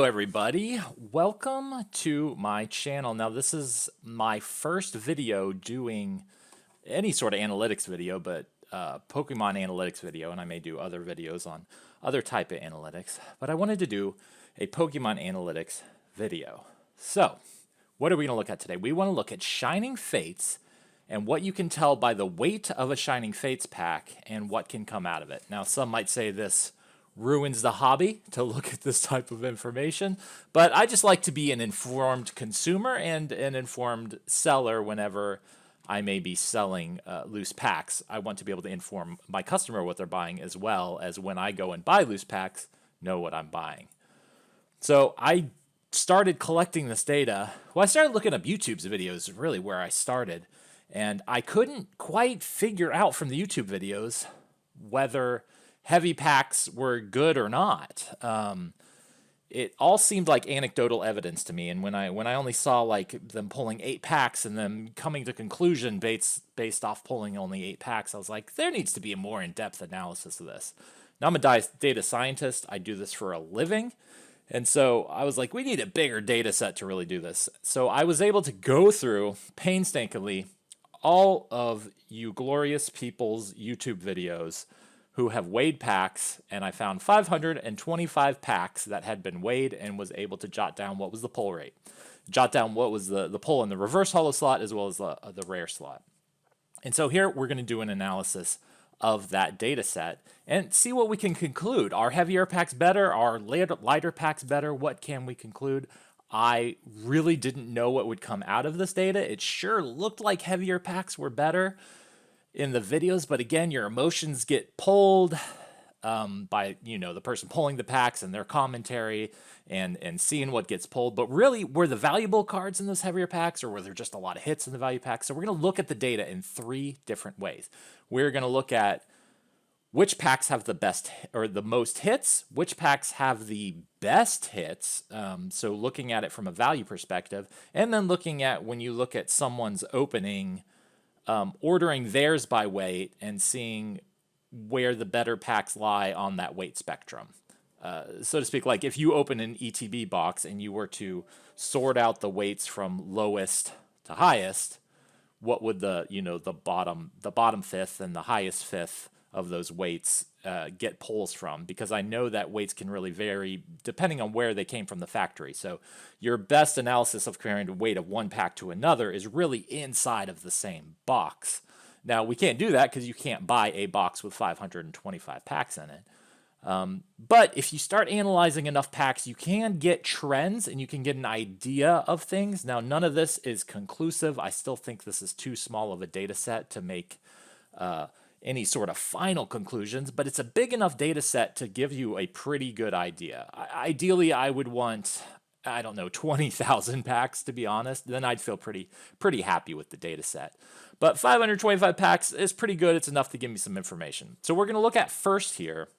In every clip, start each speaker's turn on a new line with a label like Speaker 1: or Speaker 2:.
Speaker 1: everybody, welcome to my channel. Now this is my first video doing any sort of analytics video, but Pokemon analytics video, and I may do other videos on other type of analytics, but I wanted to do a Pokemon analytics video. So what are we going to look at today? We want to look at Shining Fates and what you can tell by the weight of a Shining Fates pack and what can come out of it. Now some might say this ruins the hobby to look at this type of information, but I just like to be an informed consumer and an informed seller whenever I may be selling loose packs. I want to be able to inform my customer what they're buying, as well as when I go and buy loose packs, know what I'm buying. So I started collecting this data. Well, I started looking up YouTube's videos, really where I started, and I couldn't quite figure out from the YouTube videos whether heavy packs were good or not. It all seemed like anecdotal evidence to me, and when I only saw like them pulling 8 packs and them coming to conclusion based off pulling only 8 packs, I was like, there needs to be a more in-depth analysis of this. Now I'm a data scientist. I do this for a living, and so I was like, we need a bigger data set to really do this. So I was able to go through painstakingly all of you glorious people's YouTube videos who have weighed packs, and I found 525 packs that had been weighed and was able to jot down what was the pull rate, jot down what was the pull in the reverse holo slot as well as the rare slot. And so here we're going to do an analysis of that data set and see what we can conclude. Are heavier packs better? Are lighter packs better? What can we conclude? I really didn't know what would come out of this data. It sure looked like heavier packs were better in the videos, but again, your emotions get pulled by the person pulling the packs and their commentary and seeing what gets pulled. But really, were the valuable cards in those heavier packs, or were there just a lot of hits in the value packs? So we're going to look at the data in 3 different ways. We're going to look at which packs have the best or the most hits, which packs have the best hits, so looking at it from a value perspective, and then looking at when you look at someone's opening, ordering theirs by weight and seeing where the better packs lie on that weight spectrum. So to speak, like if you open an ETB box and you were to sort out the weights from lowest to highest, what would the bottom fifth and the highest fifth of those weights get pulls from? Because I know that weights can really vary depending on where they came from the factory. So your best analysis of comparing the weight of one pack to another is really inside of the same box. Now we can't do that because you can't buy a box with 525 packs in it. But if you start analyzing enough packs, you can get trends and you can get an idea of things. Now none of this is conclusive. I still think this is too small of a data set to make any sort of final conclusions, but it's a big enough data set to give you a pretty good idea. Ideally, I would want, 20,000 packs, to be honest. Then I'd feel pretty happy with the data set. But 525 packs is pretty good. It's enough to give me some information. So we're going to look at first here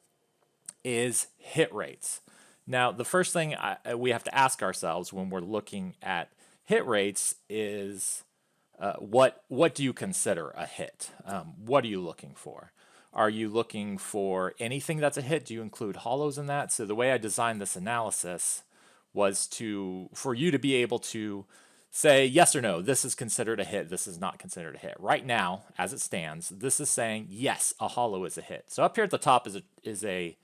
Speaker 1: is hit rates. Now, the first thing we have to ask ourselves when we're looking at hit rates is, what do you consider a hit? What are you looking for? Are you looking for anything that's a hit? Do you include holos in that? So the way I designed this analysis was for you to be able to say yes or no, this is considered a hit, this is not considered a hit. Right now, as it stands, this is saying yes, a holo is a hit. So up here at the top is an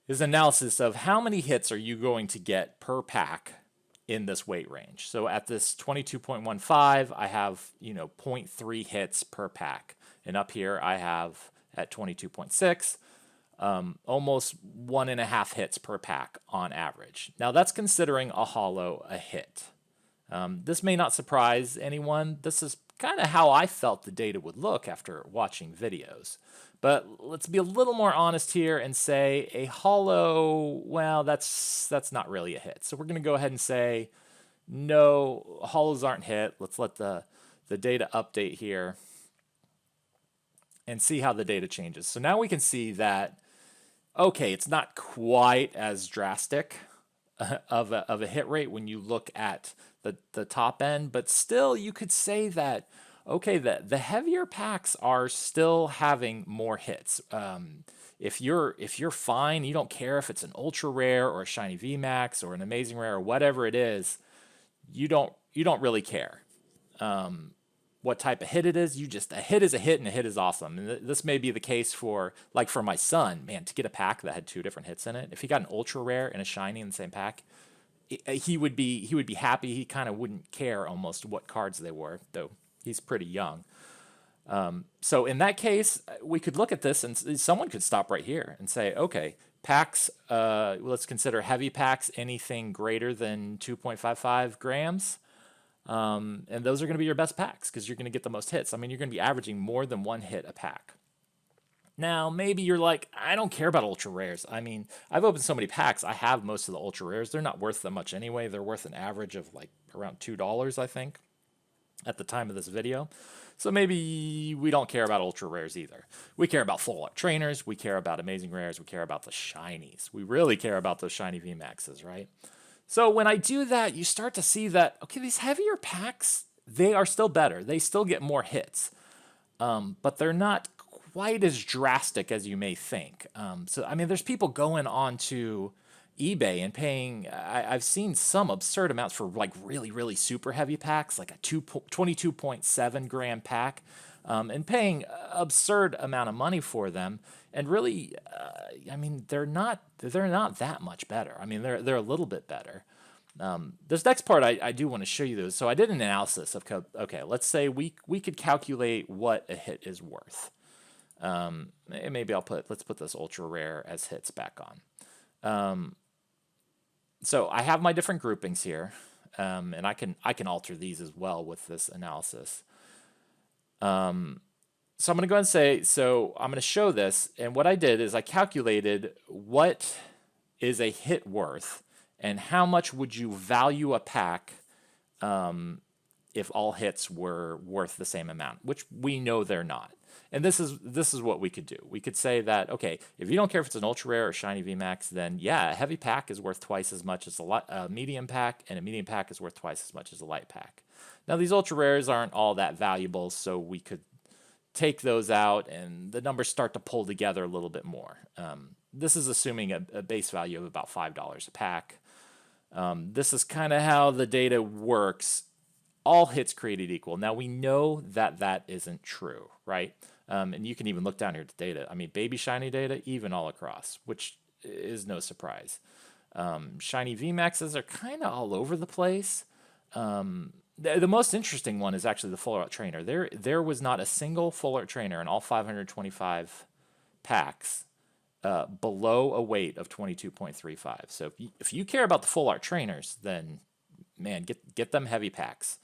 Speaker 1: analysis of how many hits are you going to get per pack in this weight range. So at this 22.15, I have 0.3 hits per pack, and up here I have at 22.6 almost 1.5 hits per pack on average. Now that's considering a holo a hit. This may not surprise anyone. This is kind of how I felt the data would look after watching videos. But let's be a little more honest here and say a holo, well, that's not really a hit. So we're going to go ahead and say, no, holos aren't hit. Let's let the data update here and see how the data changes. So now we can see that, okay, it's not quite as drastic of a hit rate when you look at the top end, but still you could say that, okay, the heavier packs are still having more hits. if you're fine, you don't care if it's an ultra rare or a shiny VMAX or an amazing rare or whatever it is, you don't really care what type of hit it is. A hit is a hit, and a hit is awesome. And this may be the case for, like, for my son, man, to get a pack that had 2 different hits in it. If he got an ultra rare and a shiny in the same pack, he would be happy. He kind of wouldn't care almost what cards they were, though he's pretty young. So in that case, we could look at this, and someone could stop right here and say, okay, packs, let's consider heavy packs, anything greater than 2.55 grams. And those are going to be your best packs because you're going to get the most hits. I mean, you're going to be averaging more than 1 hit a pack. Now, maybe you're like, I don't care about ultra rares. I mean, I've opened so many packs. I have most of the ultra rares. They're not worth that much anyway. They're worth an average of like around $2, I think, at the time of this video. So maybe we don't care about ultra rares either. We care about full art trainers. We care about amazing rares. We care about the shinies. We really care about those shiny VMAXs, right? So when I do that, you start to see that, okay, these heavier packs, they are still better. They still get more hits, but they're not quite as drastic as you may think. So, I mean, there's people going on to eBay and paying, I've seen some absurd amounts for like really, really super heavy packs, like a 22.7 gram pack, and paying absurd amount of money for them. And really, I mean, they're not that much better. I mean, they're a little bit better. This next part I do want to show you those. So I did an analysis of, okay, let's say we could calculate what a hit is worth. Maybe let's put this ultra rare as hits back on. So I have my different groupings here, and I can alter these as well with this analysis. So I'm going to go ahead and say, so I'm going to show this, and what I did is I calculated what is a hit worth and how much would you value a pack if all hits were worth the same amount, which we know they're not. And this is what we could do. We could say that, okay, if you don't care if it's an ultra rare or shiny VMAX, then yeah, a heavy pack is worth twice as much as a medium pack, and a medium pack is worth twice as much as a light pack. Now these ultra rares aren't all that valuable, so we could take those out and the numbers start to pull together a little bit more. This is assuming a base value of about $5 a pack. This is kind of how the data works. All hits created equal. Now we know that that isn't true, right? And you can even look down here at the data. I mean, baby shiny data, even all across, which is no surprise. Shiny VMAXs are kind of all over the place. The most interesting one is actually the full art trainer. There was not a single full art trainer in all 525 packs below a weight of 22.35. So if you care about the full art trainers, then man, get them heavy packs.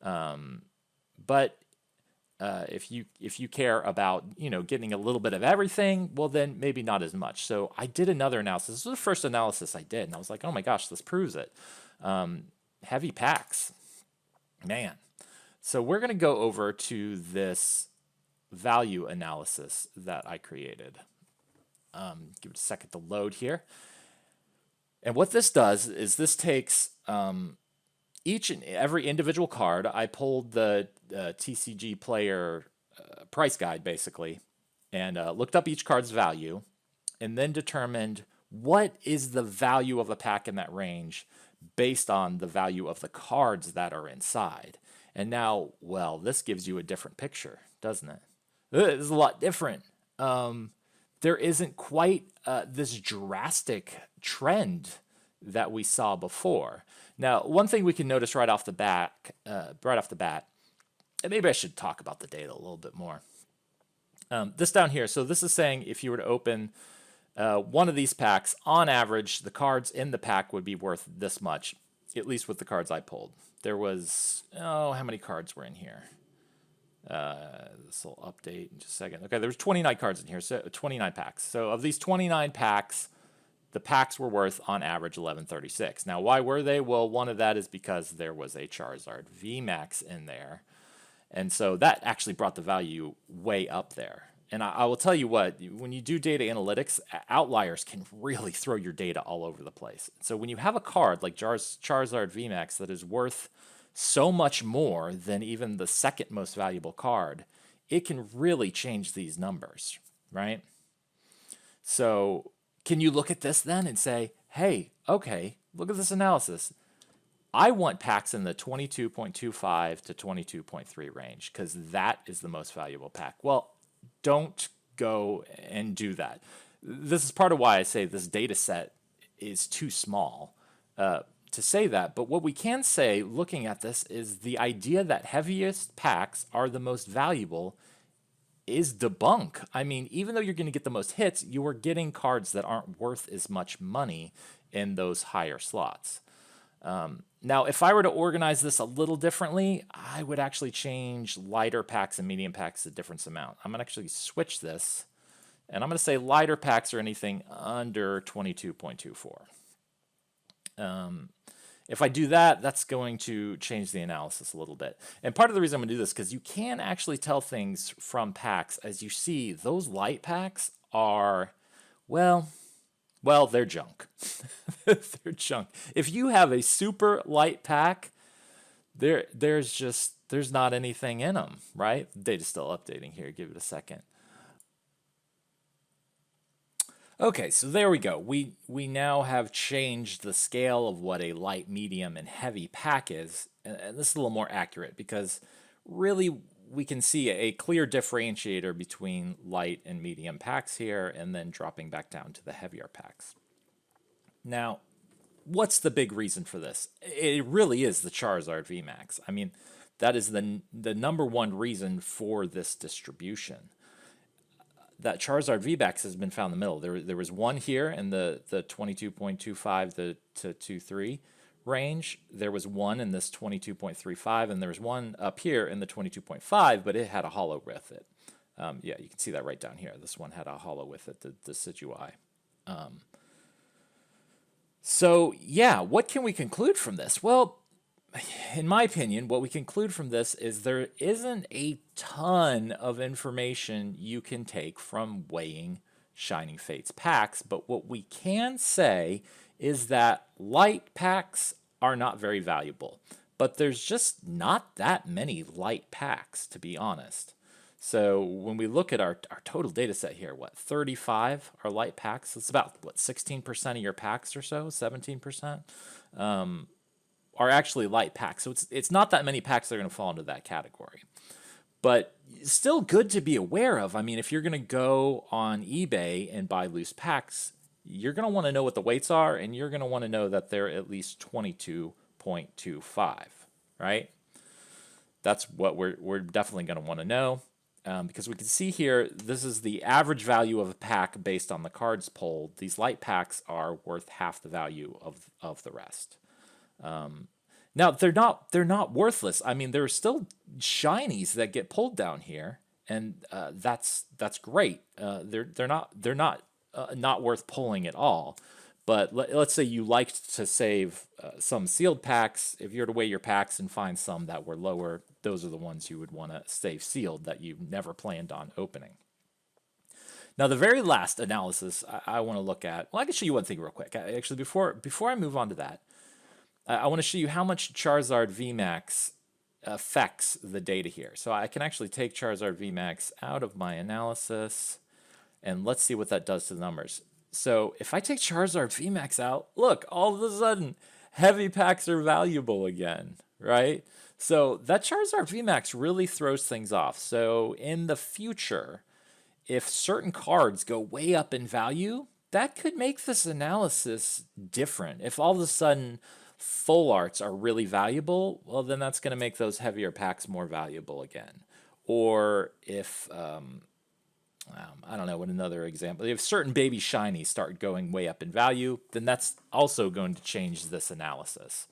Speaker 1: But if you care about, you know, getting a little bit of everything, well then maybe not as much. So I did another analysis. This was the first analysis I did, and I was like, oh my gosh, this proves it. Heavy packs, man. So we're going to go over to this value analysis that I created. Give it a second to load here. And what this does is this takes each and every individual card. I pulled the TCG player price guide basically and looked up each card's value and then determined what is the value of a pack in that range based on the value of the cards that are inside. And now, well, this gives you a different picture, doesn't it? This is a lot different. There isn't quite this drastic trend that we saw before. Now, one thing we can notice right off the bat, and maybe I should talk about the data a little bit more. This down here, so this is saying if you were to open one of these packs, on average, the cards in the pack would be worth this much, at least with the cards I pulled. There was, how many cards were in here? This will update in just a second. Okay, there was 29 cards in here, so 29 packs. So of these 29 packs, the packs were worth on average $11.36. Now, why were they? Well, one of that is because there was a Charizard VMAX in there. And so that actually brought the value way up there. And I will tell you what, when you do data analytics, outliers can really throw your data all over the place. So when you have a card like Charizard VMAX that is worth so much more than even the second most valuable card, it can really change these numbers, right? So can you look at this then and say, hey, okay, look at this analysis. I want packs in the 22.25 to 22.3 range because that is the most valuable pack. Well, don't go and do that. This is part of why I say this data set is too small to say that. But what we can say looking at this is the idea that heaviest packs are the most valuable is debunk. I mean, even though you're going to get the most hits, you are getting cards that aren't worth as much money in those higher slots. Now, if I were to organize this a little differently, I would actually change lighter packs and medium packs a different amount. I'm going to actually switch this, and I'm going to say lighter packs are anything under 22.24. If I do that, that's going to change the analysis a little bit. And part of the reason I'm going to do this, because you can actually tell things from packs. As you see, those light packs are, well, they're junk. They're junk. If you have a super light pack, there's not anything in them, right? The data's still updating here. Give it a second. Okay, so there we go. We now have changed the scale of what a light, medium, and heavy pack is. And this is a little more accurate because really we can see a clear differentiator between light and medium packs here and then dropping back down to the heavier packs. Now, what's the big reason for this? It really is the Charizard VMAX. I mean, that is the number one reason for this distribution. That Charizard VMAX has been found in the middle. There was one here in the 22.25 to 23 range. There was one in this 22.35, and there was one up here in the 22.5, but it had a hollow with it. Yeah, you can see that right down here. This one had a hollow with it, the Decidueye. So yeah, what can we conclude from this? Well, in my opinion, what we conclude from this is there isn't a ton of information you can take from weighing Shining Fates packs, but what we can say is that light packs are not very valuable, but there's just not that many light packs, to be honest. So when we look at our total data set here, what, 35 are light packs? It's about, what, 16% of your packs or so, 17%? Are actually light packs. So it's not that many packs that are going to fall into that category. But still good to be aware of. I mean, if you're going to go on eBay and buy loose packs, you're going to want to know what the weights are, and you're going to want to know that they're at least 22.25, right? That's what we're definitely going to want to know. Because we can see here, this is the average value of a pack based on the cards pulled. These light packs are worth half the value of the rest. Now they're not worthless. I mean, there are still shinies that get pulled down here, and that's great. They're not worth pulling at all. But let's say you liked to save some sealed packs. If you were to weigh your packs and find some that were lower, those are the ones you would want to save sealed that you never planned on opening. Now, the very last analysis I want to look at, well, I can show you one thing real quick. Actually, before I move on to that, I want to show you how much Charizard VMAX affects the data here. So I can actually take Charizard VMAX out of my analysis, and let's see what that does to the numbers. So if I take Charizard VMAX out, look, all of a sudden, heavy packs are valuable again, right? So that Charizard VMAX really throws things off. So in the future, if certain cards go way up in value, that could make this analysis different. If all of a sudden full arts are really valuable, well, then that's going to make those heavier packs more valuable again. Or if, I don't know what another example, if certain baby shinies start going way up in value, then that's also going to change this analysis,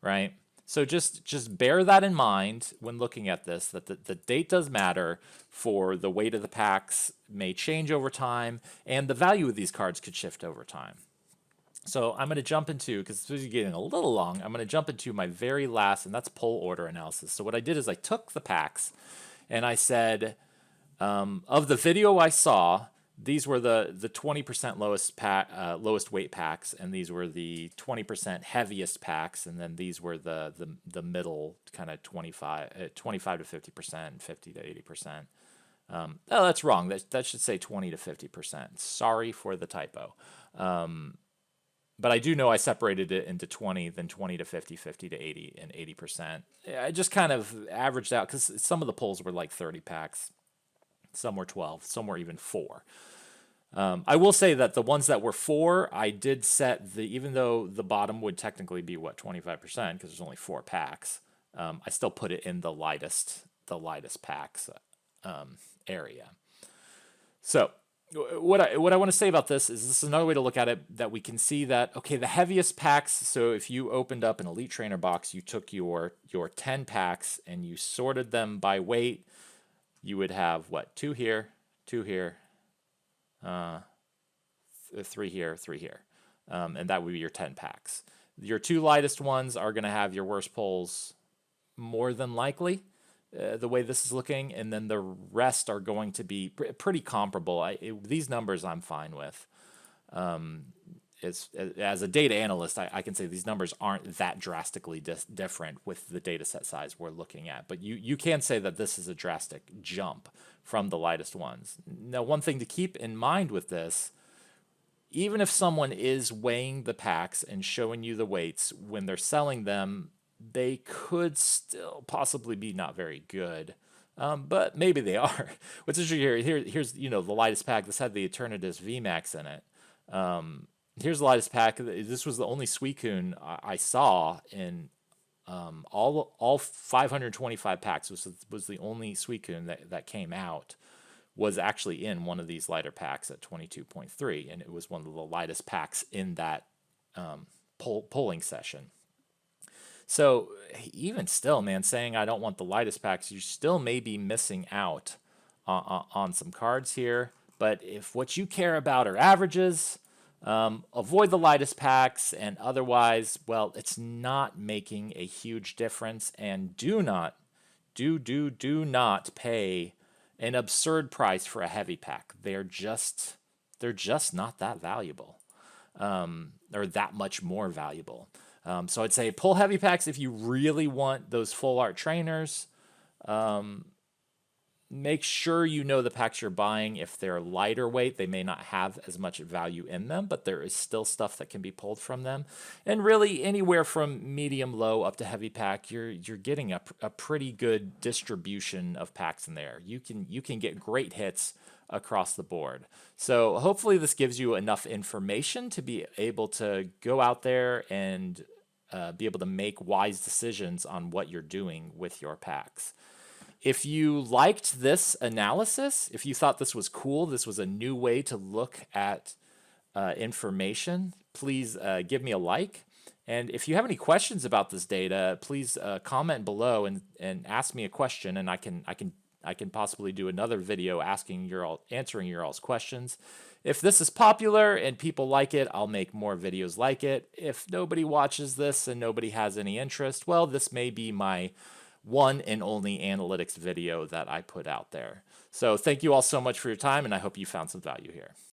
Speaker 1: right? So just bear that in mind when looking at this, that the date does matter for the weight of the packs may change over time, and the value of these cards could shift over time. So I'm going to jump into, because this is getting a little long, I'm going to jump into my very last, and that's pull order analysis. So what I did is I took the packs, and I said, of the video I saw, these were the 20% lowest weight packs, and these were the 20% heaviest packs, and then these were the middle kind of 25 to 50%, 50 to 80%. Oh, that's wrong. That should say 20 to 50%. Sorry for the typo. But I do know I separated it into 20, then 20 to 50, 50 to 80, and 80%. I just kind of averaged out because some of the polls were like 30 packs, some were 12, some were even 4. I will say that the ones that were 4, I did set even though the bottom would technically be what, 25%, because there's only 4 packs. I still put it in the lightest packs area. So what I want to say about this is another way to look at it, that we can see that, okay, the heaviest packs, so if you opened up an Elite Trainer box, you took your 10 packs and you sorted them by weight, you would have what, 2 here, 2 here, 3 here, 3 here, and that would be your 10 packs. Your 2 lightest ones are going to have your worst pulls more than likely, the way this is looking, and then the rest are going to be pretty comparable. These numbers I'm fine with. As a data analyst, I can say these numbers aren't that drastically different with the data set size we're looking at, but you can say that this is a drastic jump from the lightest ones. Now, one thing to keep in mind with this, even if someone is weighing the packs and showing you the weights, when they're selling them, they could still possibly be not very good, but maybe they are. What's interesting here's the lightest pack. This had the Eternatus VMAX in it. Here's the lightest pack. This was the only Suicune I saw in all 525 packs. Was the only Suicune that came out was actually in one of these lighter packs at 22.3, and it was one of the lightest packs in that polling session. So even still, man, saying I don't want the lightest packs, you still may be missing out on some cards here. But if what you care about are averages, avoid the lightest packs, and otherwise, well, it's not making a huge difference. And do not pay an absurd price for a heavy pack. They're just not that valuable, or that much more valuable. So I'd say pull heavy packs if you really want those full art trainers. Make sure you know the packs you're buying. If they're lighter weight, they may not have as much value in them, but there is still stuff that can be pulled from them. And really, anywhere from medium low up to heavy pack, you're getting a pretty good distribution of packs in there. You can get great hits across the board. So hopefully this gives you enough information to be able to go out there and be able to make wise decisions on what you're doing with your packs. If you liked this analysis, if you thought this was cool, this was a new way to look at information, please give me a like. And if you have any questions about this data, please comment below and ask me a question, and I can possibly do another video answering your all's questions. If this is popular and people like it, I'll make more videos like it. If nobody watches this and nobody has any interest, well, this may be my one and only analytics video that I put out there. So thank you all so much for your time, and I hope you found some value here.